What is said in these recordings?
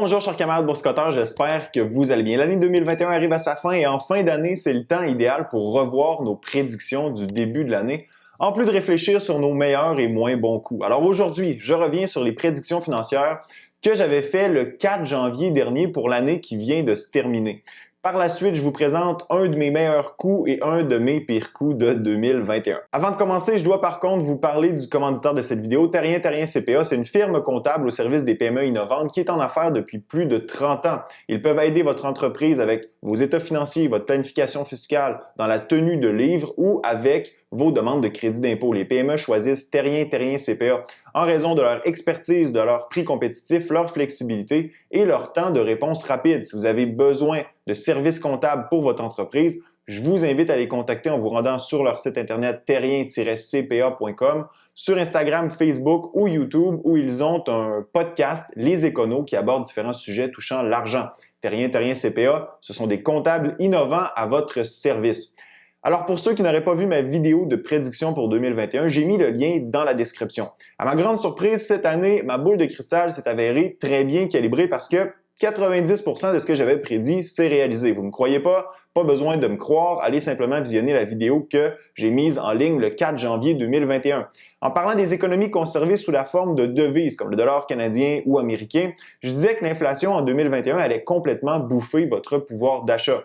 Bonjour chers camarades boursicotteurs, j'espère que vous allez bien. L'année 2021 arrive à sa fin et en fin d'année, c'est le temps idéal pour revoir nos prédictions du début de l'année, en plus de réfléchir sur nos meilleurs et moins bons coups. Alors aujourd'hui, je reviens sur les prédictions financières que j'avais fait le 4 janvier dernier pour l'année qui vient de se terminer. Par la suite, je vous présente un de mes meilleurs coups et un de mes pires coups de 2021. Avant de commencer, je dois par contre vous parler du commanditaire de cette vidéo. Terrien CPA, c'est une firme comptable au service des PME innovantes qui est en affaires depuis plus de 30 ans. Ils peuvent aider votre entreprise avec vos états financiers, votre planification fiscale, dans la tenue de livres ou avec vos demandes de crédit d'impôt. Les PME choisissent Terrien CPA en raison de leur expertise, de leur prix compétitif, leur flexibilité et leur temps de réponse rapide. Si vous avez besoin de services comptables pour votre entreprise, je vous invite à les contacter en vous rendant sur leur site internet terrien-cpa.com, sur Instagram, Facebook ou YouTube où ils ont un podcast, Les Éconos, qui aborde différents sujets touchant l'argent. Terrien CPA, ce sont des comptables innovants à votre service. Alors pour ceux qui n'auraient pas vu ma vidéo de prédiction pour 2021, j'ai mis le lien dans la description. À ma grande surprise, cette année, ma boule de cristal s'est avérée très bien calibrée parce que 90% de ce que j'avais prédit s'est réalisé. Vous ne me croyez pas? Pas besoin de me croire, allez simplement visionner la vidéo que j'ai mise en ligne le 4 janvier 2021. En parlant des économies conservées sous la forme de devises comme le dollar canadien ou américain, je disais que l'inflation en 2021 allait complètement bouffer votre pouvoir d'achat,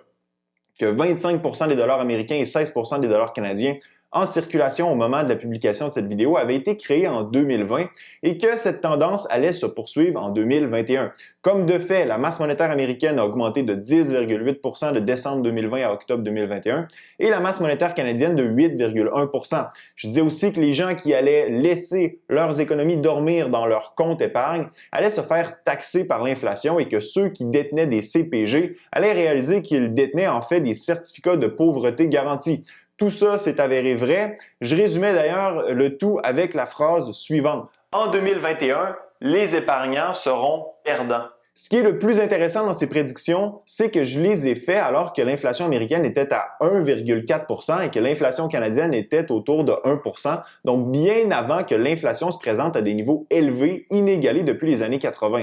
que 25% des dollars américains et 16% des dollars canadiens en circulation au moment de la publication de cette vidéo avaient été créés en 2020 et que cette tendance allait se poursuivre en 2021. Comme de fait, la masse monétaire américaine a augmenté de 10,8% de décembre 2020 à octobre 2021 et la masse monétaire canadienne de 8,1%. Je disais aussi que les gens qui allaient laisser leurs économies dormir dans leur compte épargne allaient se faire taxer par l'inflation et que ceux qui détenaient des CPG allaient réaliser qu'ils détenaient en fait des certificats de pauvreté garantis. Tout ça s'est avéré vrai. Je résumais d'ailleurs le tout avec la phrase suivante. En 2021, les épargnants seront perdants. Ce qui est le plus intéressant dans ces prédictions, c'est que je les ai faites alors que l'inflation américaine était à 1,4% et que l'inflation canadienne était autour de 1%, donc bien avant que l'inflation se présente à des niveaux élevés, inégalés depuis les années 80.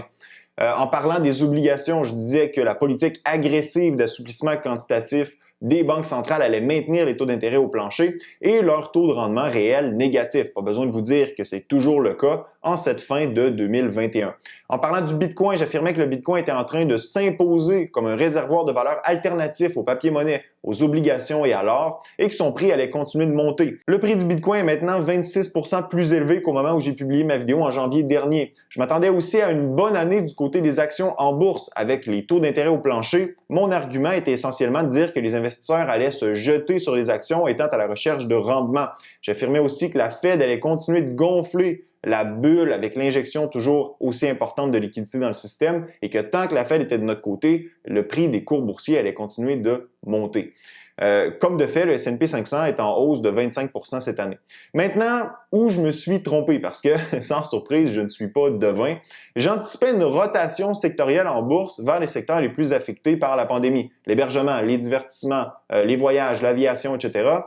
En parlant des obligations, je disais que la politique agressive d'assouplissement quantitatif des banques centrales allaient maintenir les taux d'intérêt au plancher et leur taux de rendement réel négatif. Pas besoin de vous dire que c'est toujours le cas en cette fin de 2021. En parlant du Bitcoin, j'affirmais que le Bitcoin était en train de s'imposer comme un réservoir de valeur alternatif au papier-monnaie, aux obligations et à l'or, et que son prix allait continuer de monter. Le prix du Bitcoin est maintenant 26% plus élevé qu'au moment où j'ai publié ma vidéo en janvier dernier. Je m'attendais aussi à une bonne année du côté des actions en bourse. Avec les taux d'intérêt au plancher, mon argument était essentiellement de dire que les investisseurs allaient se jeter sur les actions étant à la recherche de rendement. J'affirmais aussi que la Fed allait continuer de gonfler la bulle avec l'injection toujours aussi importante de liquidité dans le système et que tant que la Fed était de notre côté, le prix des cours boursiers allait continuer de monter. Comme de fait, le S&P 500 est en hausse de 25% cette année. Maintenant, où je me suis trompé, parce que, sans surprise, je ne suis pas devin, j'anticipais une rotation sectorielle en bourse vers les secteurs les plus affectés par la pandémie. L'hébergement, les divertissements, les voyages, l'aviation, etc.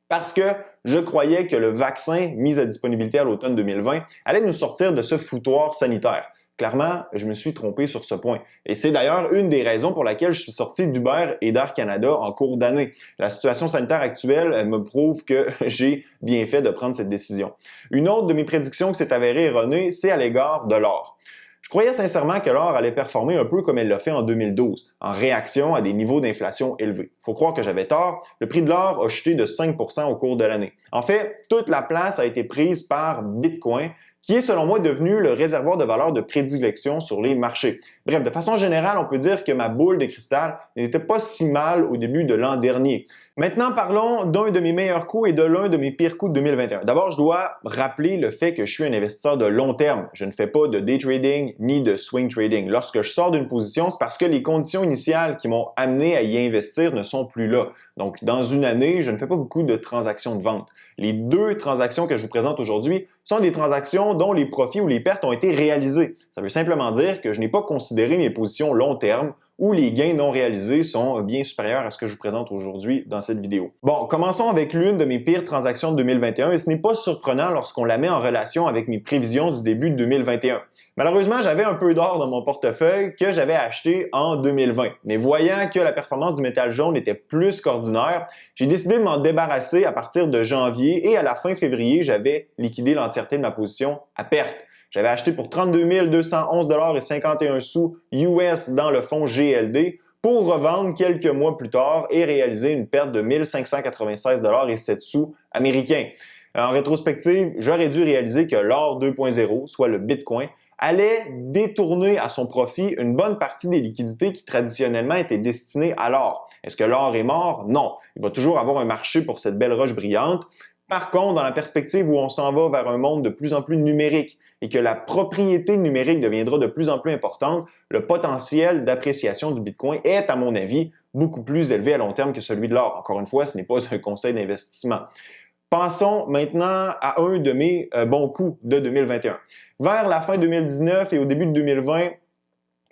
Parce que je croyais que le vaccin mis à disponibilité à l'automne 2020 allait nous sortir de ce foutoir sanitaire. Clairement, je me suis trompé sur ce point. Et c'est d'ailleurs une des raisons pour laquelle je suis sorti d'Uber et d'Air Canada en cours d'année. La situation sanitaire actuelle me prouve que j'ai bien fait de prendre cette décision. Une autre de mes prédictions qui s'est avérée erronée, c'est à l'égard de l'or. Je croyais sincèrement que l'or allait performer un peu comme elle l'a fait en 2012, en réaction à des niveaux d'inflation élevés. Il faut croire que j'avais tort, le prix de l'or a chuté de 5% au cours de l'année. En fait, toute la place a été prise par Bitcoin, qui est selon moi devenu le réservoir de valeur de prédilection sur les marchés. Bref, de façon générale, on peut dire que ma boule de cristal n'était pas si mal au début de l'an dernier. Maintenant, parlons d'un de mes meilleurs coups et de l'un de mes pires coups de 2021. D'abord, je dois rappeler le fait que je suis un investisseur de long terme. Je ne fais pas de day trading ni de swing trading. Lorsque je sors d'une position, c'est parce que les conditions initiales qui m'ont amené à y investir ne sont plus là. Donc, dans une année, je ne fais pas beaucoup de transactions de vente. Les deux transactions que je vous présente aujourd'hui sont des transactions dont les profits ou les pertes ont été réalisés. Ça veut simplement dire que je n'ai pas considéré mes positions long terme où les gains non réalisés sont bien supérieurs à ce que je vous présente aujourd'hui dans cette vidéo. Bon, commençons avec l'une de mes pires transactions de 2021 et ce n'est pas surprenant lorsqu'on la met en relation avec mes prévisions du début de 2021. Malheureusement, j'avais un peu d'or dans mon portefeuille que j'avais acheté en 2020. Mais voyant que la performance du métal jaune était plus qu'ordinaire, j'ai décidé de m'en débarrasser à partir de janvier et à la fin février, j'avais liquidé l'entièreté de ma position à perte. J'avais acheté pour 32 211,51 $ US dans le fonds GLD pour revendre quelques mois plus tard et réaliser une perte de 1596,07 $ américains. En rétrospective, j'aurais dû réaliser que l'or 2.0, soit le Bitcoin, allait détourner à son profit une bonne partie des liquidités qui traditionnellement étaient destinées à l'or. Est-ce que l'or est mort? Non. Il va toujours avoir un marché pour cette belle roche brillante. Par contre, dans la perspective où on s'en va vers un monde de plus en plus numérique et que la propriété numérique deviendra de plus en plus importante, le potentiel d'appréciation du Bitcoin est, à mon avis, beaucoup plus élevé à long terme que celui de l'or. Encore une fois, ce n'est pas un conseil d'investissement. Passons maintenant à un de mes bons coups de 2021. Vers la fin 2019 et au début de 2020,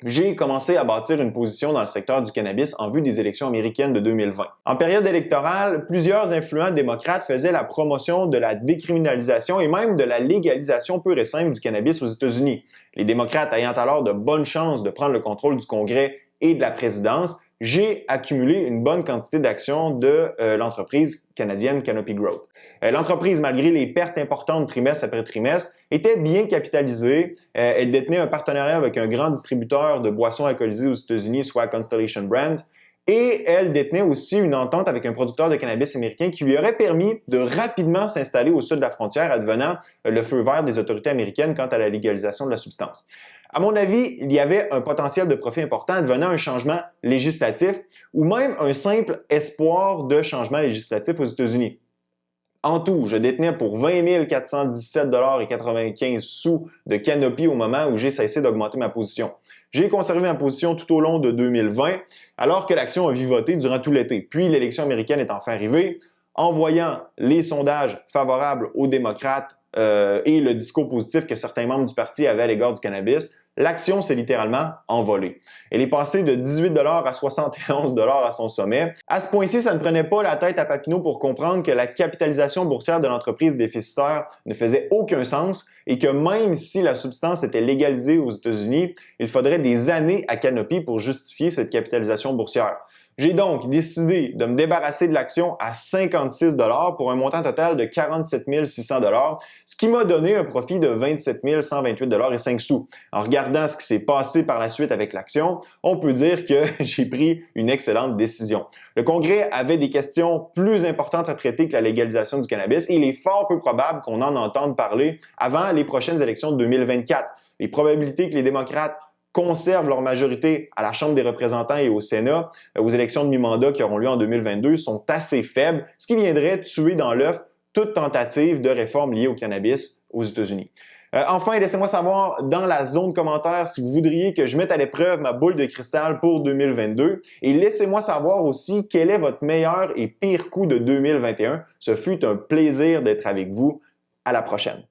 j'ai commencé à bâtir une position dans le secteur du cannabis en vue des élections américaines de 2020. En période électorale, plusieurs influents démocrates faisaient la promotion de la décriminalisation et même de la légalisation pure et simple du cannabis aux États-Unis. Les démocrates ayant alors de bonnes chances de prendre le contrôle du Congrès et de la présidence, j'ai accumulé une bonne quantité d'actions de l'entreprise canadienne Canopy Growth. L'entreprise, malgré les pertes importantes trimestre après trimestre, était bien capitalisée. Elle détenait un partenariat avec un grand distributeur de boissons alcoolisées aux États-Unis, soit Constellation Brands, et elle détenait aussi une entente avec un producteur de cannabis américain qui lui aurait permis de rapidement s'installer au sud de la frontière, advenant le feu vert des autorités américaines quant à la légalisation de la substance. À mon avis, il y avait un potentiel de profit important advenant un changement législatif ou même un simple espoir de changement législatif aux États-Unis. En tout, je détenais pour 20 417,95 $ de Canopy au moment où j'ai cessé d'augmenter ma position. J'ai conservé ma position tout au long de 2020, alors que l'action a vivoté durant tout l'été. Puis l'élection américaine est enfin arrivée. En voyant les sondages favorables aux démocrates et le discours positif que certains membres du parti avaient à l'égard du cannabis, l'action s'est littéralement envolée. Elle est passée de 18 $ à 71 $ à son sommet. À ce point-ci, ça ne prenait pas la tête à Papineau pour comprendre que la capitalisation boursière de l'entreprise déficitaire ne faisait aucun sens et que même si la substance était légalisée aux États-Unis, il faudrait des années à Canopy pour justifier cette capitalisation boursière. J'ai donc décidé de me débarrasser de l'action à 56 $ pour un montant total de 47 600 $, ce qui m'a donné un profit de 27 128,05 $. En regardant ce qui s'est passé par la suite avec l'action, on peut dire que j'ai pris une excellente décision. Le Congrès avait des questions plus importantes à traiter que la légalisation du cannabis et il est fort peu probable qu'on en entende parler avant les prochaines élections de 2024. Les probabilités que les démocrates conservent leur majorité à la Chambre des représentants et au Sénat aux élections de mi-mandat qui auront lieu en 2022 sont assez faibles, ce qui viendrait tuer dans l'œuf toute tentative de réforme liée au cannabis aux États-Unis. Enfin, laissez-moi savoir dans la zone commentaire si vous voudriez que je mette à l'épreuve ma boule de cristal pour 2022 et laissez-moi savoir aussi quel est votre meilleur et pire coup de 2021. Ce fut un plaisir d'être avec vous. À la prochaine.